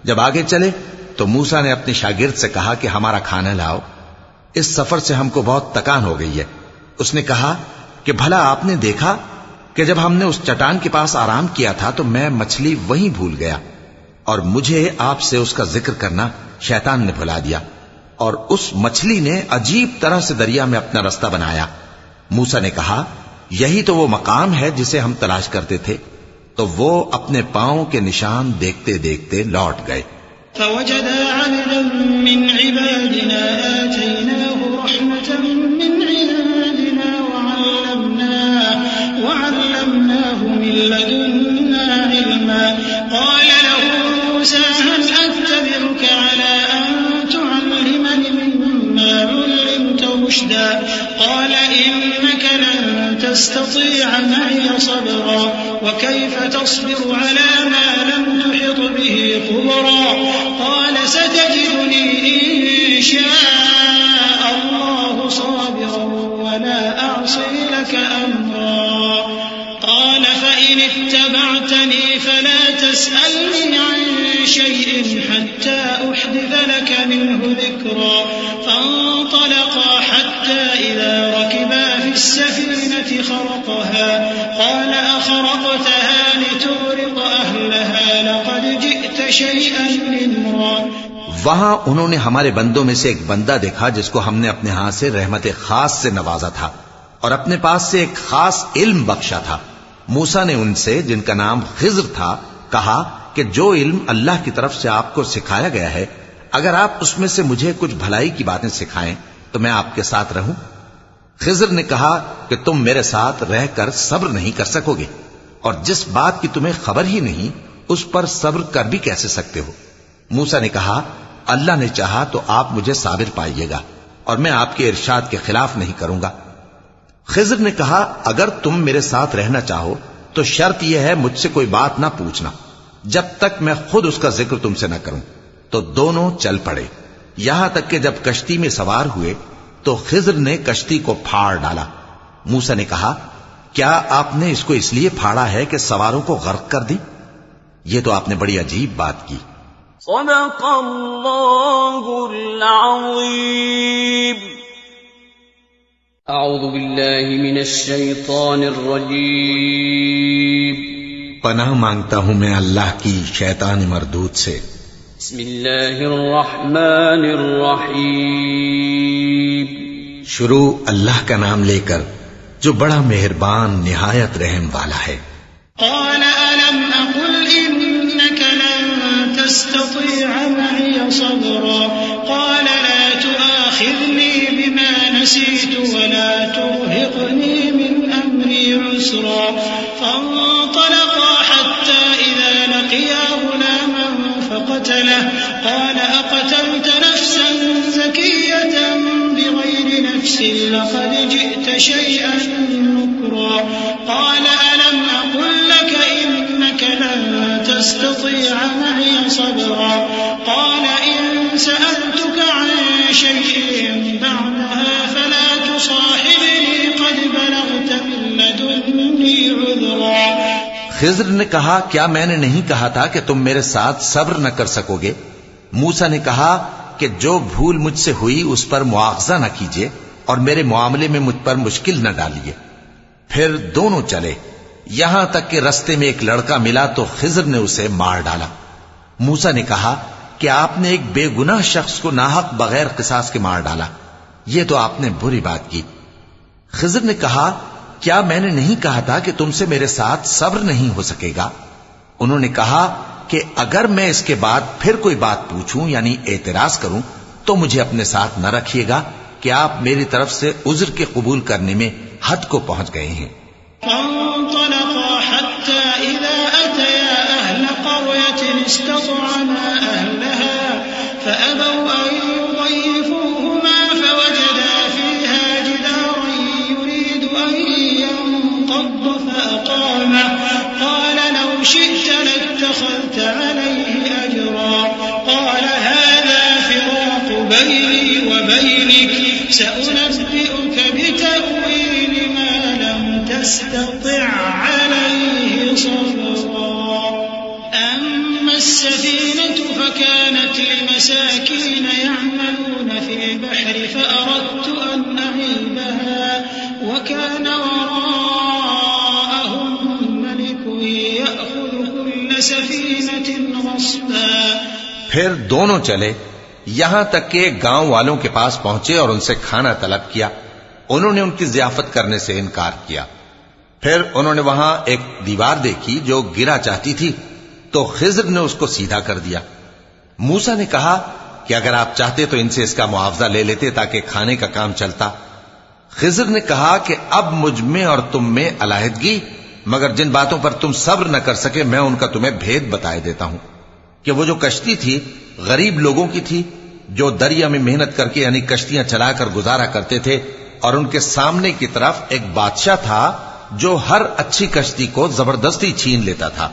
جب آگے چلے تو موسیٰ نے اپنے شاگرد سے کہا کہ ہمارا کھانا لاؤ، اس سفر سے ہم کو بہت تکان ہو گئی ہے۔ اس نے کہا کہ بھلا آپ نے دیکھا کہ جب ہم نے اس چٹان کے پاس آرام کیا تھا تو میں مچھلی وہیں بھول گیا، اور مجھے آپ سے اس کا ذکر کرنا شیطان نے بھلا دیا، اور اس مچھلی نے عجیب طرح سے دریا میں اپنا رستہ بنایا۔ موسیٰ نے کہا یہی تو وہ مقام ہے جسے ہم تلاش کرتے تھے، تو وہ اپنے پاؤں کے نشان دیکھتے دیکھتے لوٹ گئے۔ فوجدا عبدا من عبادنا آتيناه رحمة من عندنا وعلمناه من لدنا علما قال له موسى هل أتبعك على أن تعلمني مما علمت رشدا قال إنك لن تستطيع معي صبرا وكيف تصبر على ما لم تحط به خبرا قال ستجدني إن شاء الله صابرا ولا أعصي لك أمرا قال فإن اتبعتني فلا تسألني عن شيء حتى أحدث لك منه ذكرا فانطلقا حتى إذا ركبا في السفينة خرقها قال أخرقتها لتغرق أهلها لقد جئت شيئا إمرا۔ وہاں انہوں نے ہمارے بندوں میں سے ایک بندہ دیکھا جس کو ہم نے اپنے ہاں سے رحمت خاص سے نوازا تھا اور اپنے پاس سے ایک خاص علم بخشا تھا۔ موسیٰ نے ان سے جن کا نام خضر تھا کہا کہ جو علم اللہ کی طرف سے آپ کو سکھایا گیا ہے اگر آپ اس میں سے مجھے کچھ بھلائی کی باتیں سکھائیں تو میں آپ کے ساتھ رہوں۔ خضر نے کہا کہ تم میرے ساتھ رہ کر صبر نہیں کر سکو گے، اور جس بات کی تمہیں خبر ہی نہیں اس پر صبر کر بھی کیسے سکتے ہو؟ موسیٰ نے کہا اللہ نے چاہا تو آپ مجھے صابر پائیے گا اور میں آپ کے ارشاد کے خلاف نہیں کروں گا۔ خضر نے کہا اگر تم میرے ساتھ رہنا چاہو تو شرط یہ ہے مجھ سے کوئی بات نہ پوچھنا جب تک میں خود اس کا ذکر تم سے نہ کروں۔ تو دونوں چل پڑے، یہاں تک کہ جب کشتی میں سوار ہوئے تو خضر نے کشتی کو پھاڑ ڈالا۔ موسیٰ نے کہا کیا آپ نے اس کو اس لیے پھاڑا ہے کہ سواروں کو غرق کر دی؟ یہ تو آپ نے بڑی عجیب بات کی۔ صدق اللہ العظیم۔ اعوذ باللہ من الشیطان الرجیم۔ پناہ مانگتا ہوں میں اللہ کی شیطان مردود سے۔ بسم اللہ الرحمن الرحیم۔ شروع اللہ کا نام لے کر جو بڑا مہربان نہایت رحم والا ہے۔ قال ألم أقل إنك لن تستطيع معي صبرا قال لا تؤاخذني بما نسيت ولا ترهقني من أمري عسرا فانطلقا حتى إذا لقيا غلاما فقتله قال أقتلت نفسا زكية بغير نفس لقد جئت شيئا نكرا قال ألم أقل لك إنك لن تستطيع معي صبرا قال إن سألتك عن شيء بعدها فلا تصاحبني قد بلغت من لدني عذرا۔ خضر نے کہا کیا میں نے نہیں کہا تھا کہ تم میرے ساتھ صبر نہ کر سکو گے؟ موسیٰ نے کہا کہ جو بھول مجھ سے ہوئی اس پر مواخذہ نہ کیجیے اور میرے معاملے میں مجھ پر مشکل نہ ڈالیے۔ پھر دونوں چلے یہاں تک کہ رستے میں ایک لڑکا ملا تو خضر نے اسے مار ڈالا۔ موسیٰ نے کہا کہ آپ نے ایک بے گناہ شخص کو ناحق بغیر قصاص کے مار ڈالا، یہ تو آپ نے بری بات کی۔ خضر نے کہا کیا میں نے نہیں کہا تھا کہ تم سے میرے ساتھ صبر نہیں ہو سکے گا؟ انہوں نے کہا کہ اگر میں اس کے بعد پھر کوئی بات پوچھوں یعنی اعتراض کروں تو مجھے اپنے ساتھ نہ رکھیے گا کہ آپ میری طرف سے عذر کے قبول کرنے میں حد کو پہنچ گئے ہیں۔ فانطلقا حتى إذا أتيا أهل قرية استطعما أهلها فأبوا أن بيني وبينك سأنبئك بتأويل ما لم تستطع عليه صبرا أما السفينة فكانت لمساكين يعملون في البحر فأردت أن أعيبها وكان وراءهم ملك يأخذ كل سفينة غصبا. پھر دونوں چلے یہاں تک کہ گاؤں والوں کے پاس پہنچے اور ان سے کھانا طلب کیا. انہوں نے ان کی ضیافت کرنے سے انکار کیا. پھر انہوں نے وہاں ایک دیوار دیکھی جو گرا چاہتی تھی تو خضر نے اس کو سیدھا کر دیا. موسیٰ نے کہا کہ اگر آپ چاہتے تو ان سے اس کا معاوضہ لے لیتے تاکہ کھانے کا کام چلتا. خضر نے کہا کہ اب مجھ میں اور تم میں علیحدگی، مگر جن باتوں پر تم صبر نہ کر سکے میں ان کا تمہیں بھید بتائے دیتا ہوں کہ وہ جو کشتی تھی غریب لوگوں کی تھی جو دریا میں محنت کر کے یعنی کشتیاں چلا کر گزارا کرتے تھے، اور ان کے سامنے کی طرف ایک بادشاہ تھا جو ہر اچھی کشتی کو زبردستی چھین لیتا تھا.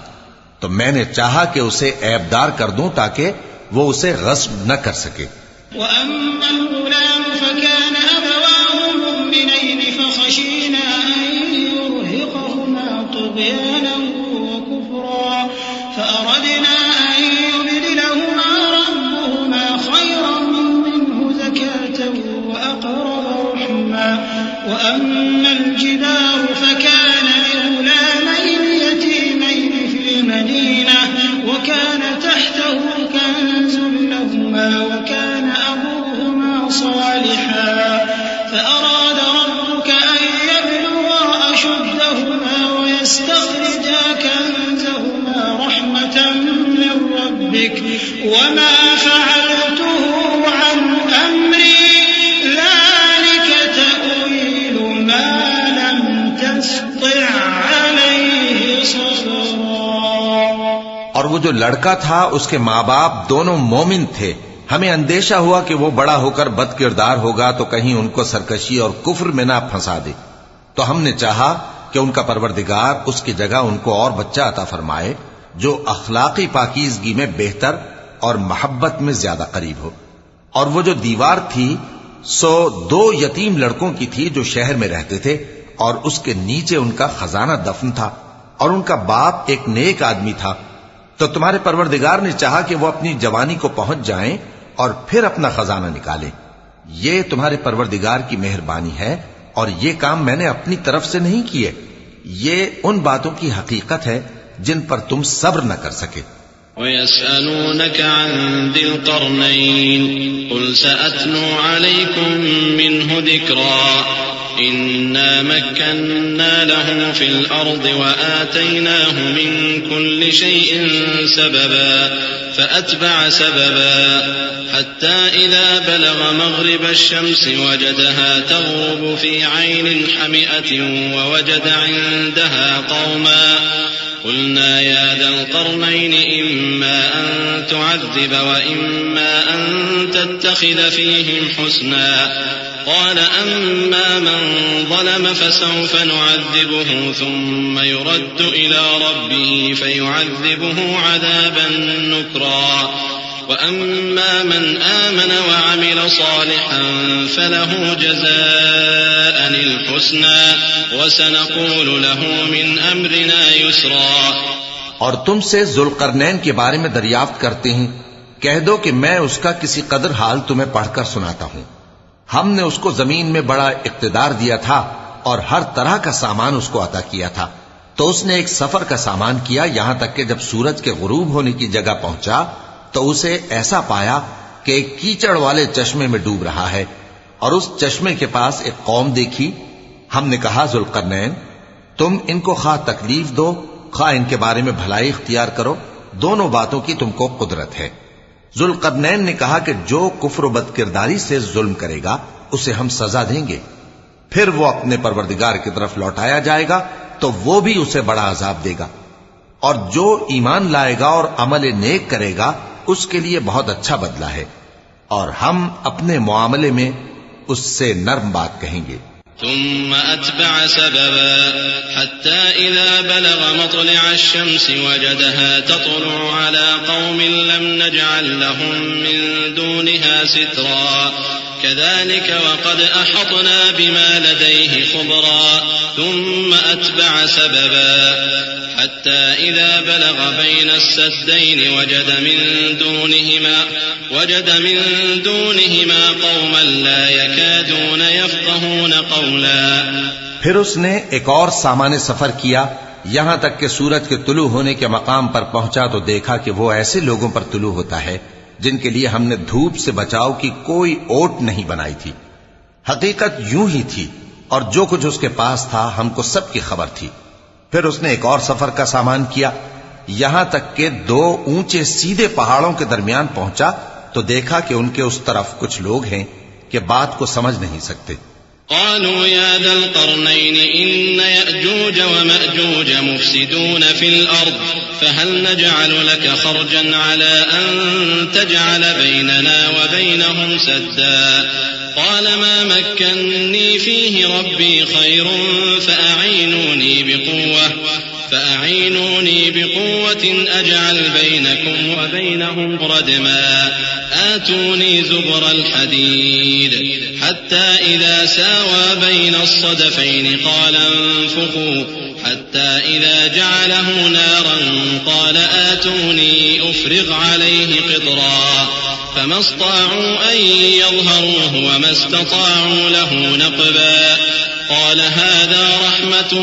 تو میں نے چاہا کہ اسے عیبدار کر دوں تاکہ وہ اسے غصب نہ کر سکے. وأما الغلام فكان أبواه مؤمنين فخشينا أن يرهقهما طغيانا وكفرا فأردنا أن يبدلهما ربهما خيرا منه زكاة وأقرب رحما. وأما الجدار فكان لغلامين يتيمين في المدينة وكان تحته كنز لهما وكان أبوهما صالحا فأراد ربك أن يبلغا أشدهما ويستخرجا كنزهما رحمة من ربك وما فعلته عن أمري ذلك تأويل ما لم تستطع عليه صبرا. اور وہ جو لڑکا تھا اس کے ماں باپ دونوں مومن تھے. ہمیں اندیشہ ہوا کہ وہ بڑا ہو کر بد کردار ہوگا تو کہیں ان کو سرکشی اور کفر میں نہ پھنسا دے. تو ہم نے چاہا کہ ان کا پروردگار اس کی جگہ ان کو اور بچہ عطا فرمائے جو اخلاقی پاکیزگی میں بہتر اور محبت میں زیادہ قریب ہو. اور وہ جو دیوار تھی سو 2 یتیم لڑکوں کی تھی جو شہر میں رہتے تھے اور اس کے نیچے ان کا خزانہ دفن تھا اور ان کا باپ ایک نیک آدمی تھا. تو تمہارے پروردگار نے چاہا کہ وہ اپنی جوانی کو پہنچ جائیں اور پھر اپنا خزانہ نکالیں. یہ تمہارے پروردگار کی مہربانی ہے اور یہ کام میں نے اپنی طرف سے نہیں کیے. یہ ان باتوں کی حقیقت ہے جن پر تم صبر نہ کر سکے. وَيَسْأَلُونَكَ عَنْ ذِي الْقَرْنَيْنِ قُلْ سَأَتْلُو عَلَيْكُمْ مِنْهُ ذِكْرًا إِنَّا مَكَّنَّا لَهُ فِي الْأَرْضِ وَآتَيْنَاهُ مِنْ كُلِّ شَيْءٍ سَبَبًا فَأَتْبَعَ سَبَبًا حَتَّى إِذَا بَلَغَ مَغْرِبَ الشَّمْسِ وَجَدَهَا تَغْرُبُ فِي عَيْنٍ حَمِئَةٍ وَوَجَدَ عِنْدَهَا قَوْمًا قلنا يا ذا القرنين إما أن تعذب وإما أن تتخذ فيهم حسنا قال أما من ظلم فسوف نعذبه ثم يرد إلى ربه فيعذبه عذابا نكرا وأما من آمن وعمل صالحا فله جزاء الحسنى وسنقول له من أمرنا يسرا. اور تم سے ذوالقرنین کے بارے میں دریافت کرتے ہیں. کہہ دو کہ میں اس کا کسی قدر حال تمہیں پڑھ کر سناتا ہوں. ہم نے اس کو زمین میں بڑا اقتدار دیا تھا اور ہر طرح کا سامان اس کو عطا کیا تھا. تو اس نے ایک سفر کا سامان کیا یہاں تک کہ جب سورج کے غروب ہونے کی جگہ پہنچا تو اسے ایسا پایا کہ ایک کیچڑ والے چشمے میں ڈوب رہا ہے اور اس چشمے کے پاس ایک قوم دیکھی. ہم نے کہا ذوالقرنین تم ان کو خواہ تکلیف دو خواہ ان کے بارے میں بھلائی اختیار کرو، دونوں باتوں کی تم کو قدرت ہے. ذوالقرنین نے کہا کہ جو کفر و بد کرداری سے ظلم کرے گا اسے ہم سزا دیں گے، پھر وہ اپنے پروردگار کی طرف لوٹایا جائے گا تو وہ بھی اسے بڑا عذاب دے گا، اور جو ایمان لائے گا اور عمل نیک کرے گا اس کے لیے بہت اچھا بدلہ ہے، اور ہم اپنے معاملے میں اس سے نرم بات کہیں گے. ثم أتبع سببا حتى إذا بلغ مطلع الشمس وجدها تطلع على قوم لم نجعل لهم من دونها سترا كذلك وقد أحطنا بما لديه خبرا ثم أتبع سببا حتى إذا بلغ بين السدين وجد من دونهما قوما لا يكادون يفقهون قولا. پھر اس نے ایک اور سامان سفر کیا یہاں تک کہ سورج کے طلوع ہونے کے مقام پر پہنچا تو دیکھا کہ وہ ایسے لوگوں پر طلوع ہوتا ہے جن کے لیے ہم نے دھوپ سے بچاؤ کی کوئی اوٹ نہیں بنائی تھی. حقیقت یوں ہی تھی اور جو کچھ اس کے پاس تھا ہم کو سب کی خبر تھی. پھر اس نے ایک اور سفر کا سامان کیا یہاں تک کہ 2 اونچے سیدھے پہاڑوں کے درمیان پہنچا تو دیکھا کہ ان کے اس طرف کچھ لوگ ہیں کہ بات کو سمجھ نہیں سکتے. قالوا يا ذا القرنين إن يأجوج ومأجوج مفسدون في الأرض فهل نجعل لك خرجا على أن تجعل بيننا وبينهم سدا قال ما مكنني فيه ربي خير فأعينوني بقوة أجعل بينكم وبينهم ردما آتوني زبر الحديد حتى إذا ساوى بين الصدفين قال انفخوا حتى إذا جعله نارا قال آتوني أفرغ عليه قطرا فما استطاعوا أن يظهروه وما استطاعوا له نقبا قال هذا رحمة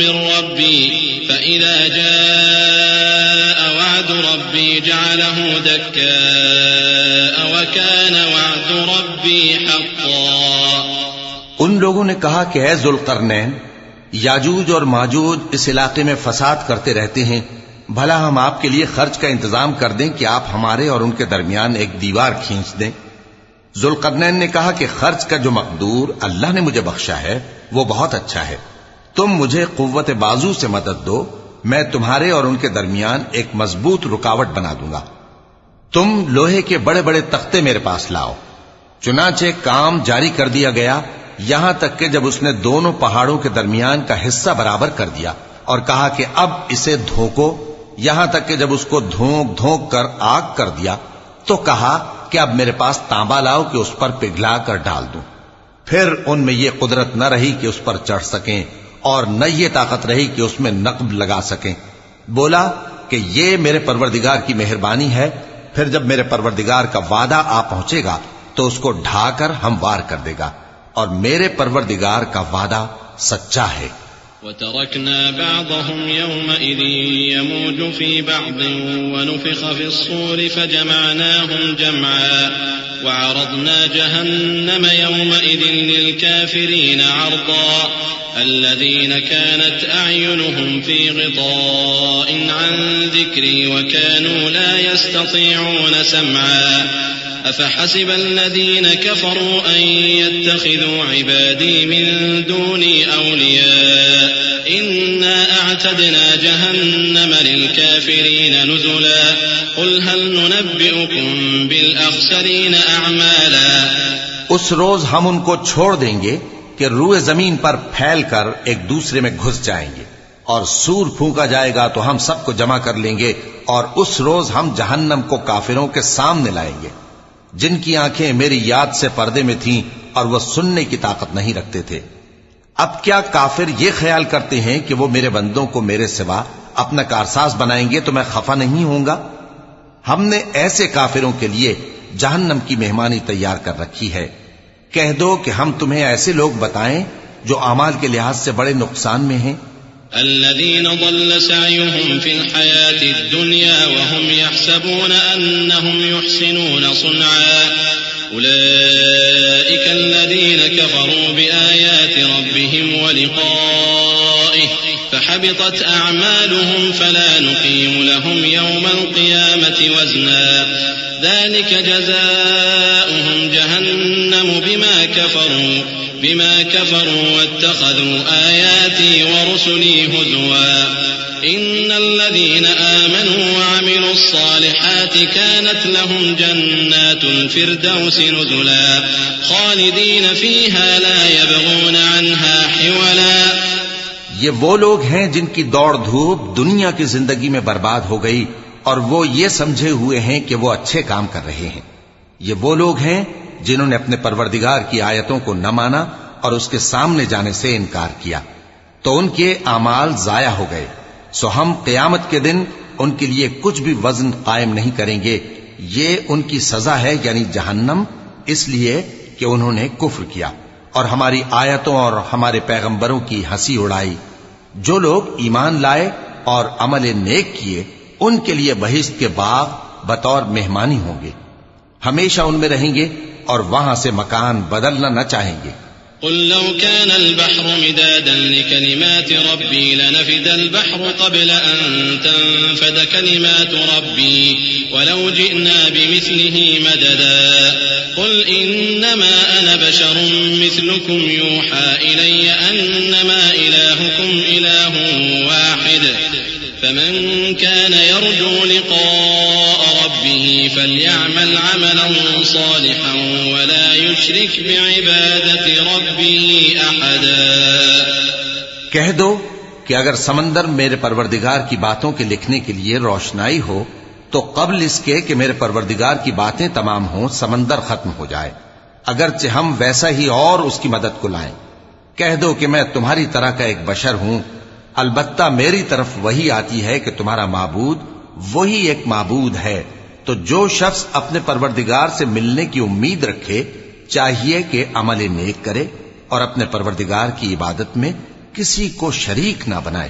من ربي فإذا جاء وعد ربي جعله دكاء وكان وعد ربي حقا. ان لوگوں نے کہا کہ اے ذوالقرنین یاجوج اور ماجوج اس علاقے میں فساد کرتے رہتے ہیں بھلا ہم آپ کے لیے خرچ کا انتظام کر دیں کہ آپ ہمارے اور ان کے درمیان ایک دیوار کھینچ دیں. ذوالقرنین نے کہا کہ خرچ کا جو مقدور اللہ نے مجھے بخشا ہے وہ بہت اچھا ہے. تم مجھے قوت بازو سے مدد دو میں تمہارے اور ان کے درمیان ایک مضبوط رکاوٹ بنا دوں گا. تم لوہے کے بڑے بڑے تختے میرے پاس لاؤ. چنانچہ کام جاری کر دیا گیا یہاں تک کہ جب اس نے دونوں پہاڑوں کے درمیان کا حصہ برابر کر دیا اور کہا کہ اب اسے دھوکو یہاں تک کہ جب اس کو دھونک دھونک کر آگ کر دیا تو کہا کہ اب میرے پاس تانبا لاؤ کہ اس پر پگھلا کر ڈال دوں. پھر ان میں یہ قدرت نہ رہی کہ اس پر چڑھ سکیں اور نہ یہ طاقت رہی کہ اس میں نقب لگا سکیں. بولا کہ یہ میرے پروردگار کی مہربانی ہے. پھر جب میرے پروردگار کا وعدہ آ پہنچے گا تو اس کو ڈھا کر ہموار کر دے گا اور میرے پروردگار کا وعدہ سچا ہے. وتركنا بعضهم يومئذ يموج في بعض ونفخ في الصور فجمعناهم جمعا وعرضنا جهنم يومئذ للكافرين عرضا الذين كانت أعينهم في غطاء عن ذكري وكانوا لا يستطيعون سمعا أفحسب الذين كفروا أن يتخذوا عبادي من دوني أولياء إنا أعتدنا جهنم للكافرين نزلا قل هل ننبئكم بالأخسرين أعمالا. اس روز ہم ان کو چھوڑ دیں گے کہ روئے زمین پر پھیل کر ایک دوسرے میں گھس جائیں گے اور سور پھونکا جائے گا تو ہم سب کو جمع کر لیں گے اور اس روز ہم جہنم کو کافروں کے سامنے لائیں گے جن کی آنکھیں میری یاد سے پردے میں تھیں اور وہ سننے کی طاقت نہیں رکھتے تھے. اب کیا کافر یہ خیال کرتے ہیں کہ وہ میرے بندوں کو میرے سوا اپنا کارساز بنائیں گے تو میں خفا نہیں ہوں گا؟ ہم نے ایسے کافروں کے لیے جہنم کی مہمانی تیار کر رکھی ہے. کہہ دو کہ ہم تمہیں ایسے لوگ بتائیں جو اعمال کے لحاظ سے بڑے نقصان میں ہیں. الذين ضل سعيهم في الحياة الدنيا وهم يحسبون أنهم يحسنون صنعا أولئك الذين كفروا بآيات ربهم ولقائه فحبطت أعمالهم فلا نقيم لهم يوم القيامة وزنا ذلك جزاؤهم جهنم بما كفروا بما كفروا واتخذوا آياتي ورسلي هزوا إن الذين آمنوا وعملوا الصالحات كانت لهم جنات الفردوس نزلا خالدين فيها لا يبغون عنها حولا. یہ وہ لوگ ہیں جن کی دوڑ دھوپ دنیا کی زندگی میں برباد ہو گئی اور وہ یہ سمجھے ہوئے ہیں کہ وہ اچھے کام کر رہے ہیں. یہ وہ لوگ ہیں جنہوں نے اپنے پروردگار کی آیتوں کو نہ مانا اور اس کے سامنے جانے سے انکار کیا تو ان کے اعمال ضائع ہو گئے. سو ہم قیامت کے دن ان کے لیے کچھ بھی وزن قائم نہیں کریں گے. یہ ان کی سزا ہے یعنی جہنم، اس لیے کہ انہوں نے کفر کیا اور ہماری آیتوں اور ہمارے پیغمبروں کی ہنسی اڑائی. جو لوگ ایمان لائے اور عمل نیک کیے ان کے لیے بہشت کے باغ بطور مہمانی ہوں گے، ہمیشہ ان میں رہیں گے اور وہاں سے مکان بدلنا نہ چاہیں گے. قل لو كان البحر مدادا لكلمات ربي لنفد البحر قبل أن تنفد كلمات ربي ولو جئنا بمثله مددا قل إنما أنا بشر مثلكم يوحى إلي أنما إلهكم إله واحد فمن كان يرجو لقاء ربه فليعمل عملا صالحا ولا يشرك بعبادة ربه أحدا. کہہ دو کہ اگر سمندر میرے پروردگار کی باتوں کے لکھنے کے لیے روشنائی ہو تو قبل اس کے کہ میرے پروردگار کی باتیں تمام ہوں سمندر ختم ہو جائے، اگرچہ ہم ویسا ہی اور اس کی مدد کو لائیں. کہہ دو کہ میں تمہاری طرح کا ایک بشر ہوں، البتہ میری طرف وہی آتی ہے کہ تمہارا معبود وہی ایک معبود ہے. تو جو شخص اپنے پروردگار سے ملنے کی امید رکھے چاہیے کہ عمل نیک کرے اور اپنے پروردگار کی عبادت میں کسی کو شریک نہ بنائے.